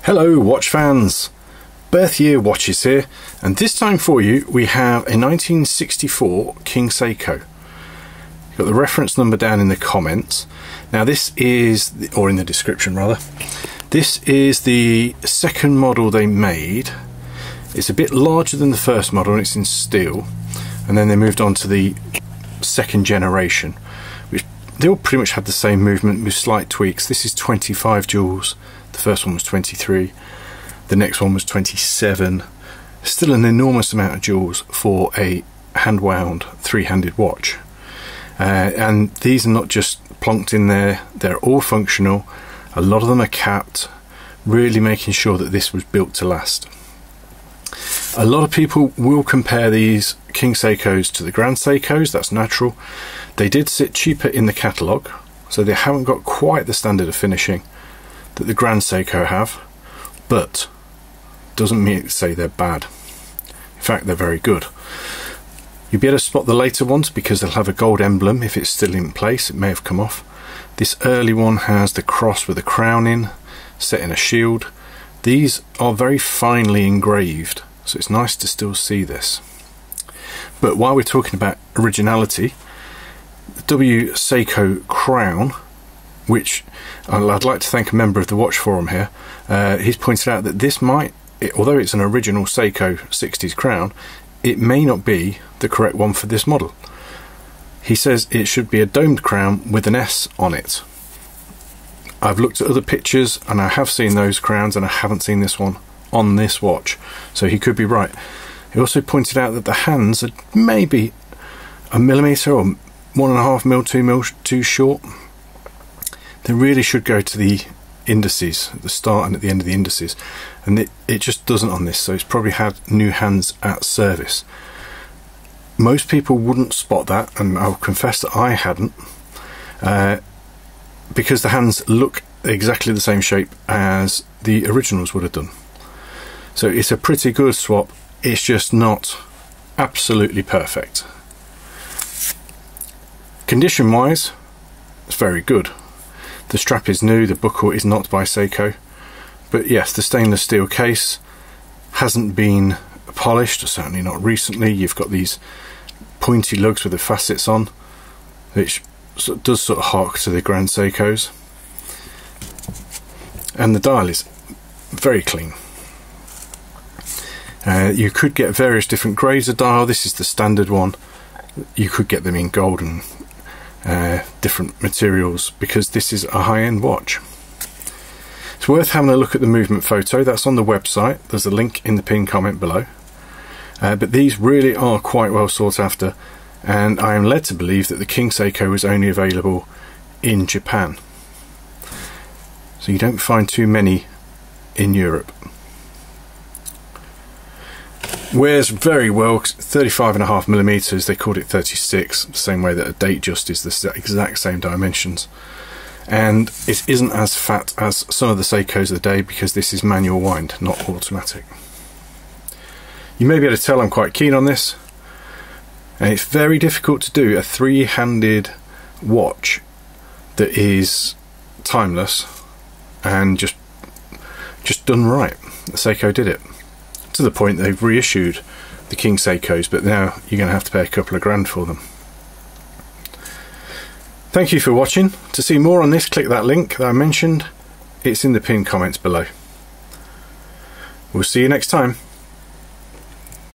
Hello watch fans, birth year watches here, and this time for you we have a 1964 King Seiko. Got the reference number down in the comments. Now this is, or in the description rather, this is the second model they made. It's a bit larger than the first model and it's in steel, and then they moved on to the second generation, which they all pretty much had the same movement with slight tweaks. This is 25 joules. The first one was 23, the next one was 27. Still an enormous amount of joules for a hand-wound three-handed watch. And these are not just plonked in there, they're all functional. A lot of them are capped, really making sure that this was built to last. A lot of people will compare these King Seikos to the Grand Seikos, that's natural. They did sit cheaper in the catalogue, so they haven't got quite the standard of finishing that the Grand Seiko have, but doesn't mean to say they're bad. In fact, they're very good. You'll be able to spot the later ones because they'll have a gold emblem if it's still in place. It may have come off. This early one has the cross with a crown in, set in a shield. These are very finely engraved, so it's nice to still see this. But while we're talking about originality, the W Seiko crown, which I'd like to thank a member of the watch forum here, he's pointed out that this might, although it's an original Seiko 60s crown, it may not be the correct one for this model. He says it should be a domed crown with an S on it. I've looked at other pictures and I have seen those crowns and I haven't seen this one on this watch, so he could be right. He also pointed out that the hands are maybe a millimetre or 1.5 mil, 2 mil too short. They really should go to the indices, at the start and at the end of the indices, and it just doesn't on this, so it's probably had new hands at service. Most people wouldn't spot that, and I'll confess that I hadn't, because the hands look exactly the same shape as the originals would have done. So it's a pretty good swap, it's just not absolutely perfect. Condition wise, it's very good. The strap is new, the buckle is not by Seiko, but yes, the stainless steel case hasn't been polished, certainly not recently. You've got these pointy lugs with the facets on, which does sort of hark to the Grand Seikos, and the dial is very clean. You could get various different grades of dial. This is the standard one. You could get them in gold and different materials because this is a high-end watch. It's worth having a look at the movement photo. That's on the website. There's a link in the pinned comment below. But these really are quite well sought after, and I am led to believe that the King Seiko is only available in Japan, so you don't find too many in Europe. Wears very well, 35.5 millimeters. They called it 36, the same way that a Datejust is the exact same dimensions. And it isn't as fat as some of the Seikos of the day because this is manual wind, not automatic. You may be able to tell I'm quite keen on this, and it's very difficult to do a three-handed watch that is timeless and just done right. The Seiko did it. To the point they've reissued the King Seikos, but now you're going to have to pay a couple of grand for them. Thank you for watching. To see more on this, click that link that I mentioned. It's in the pinned comments below. We'll see you next time.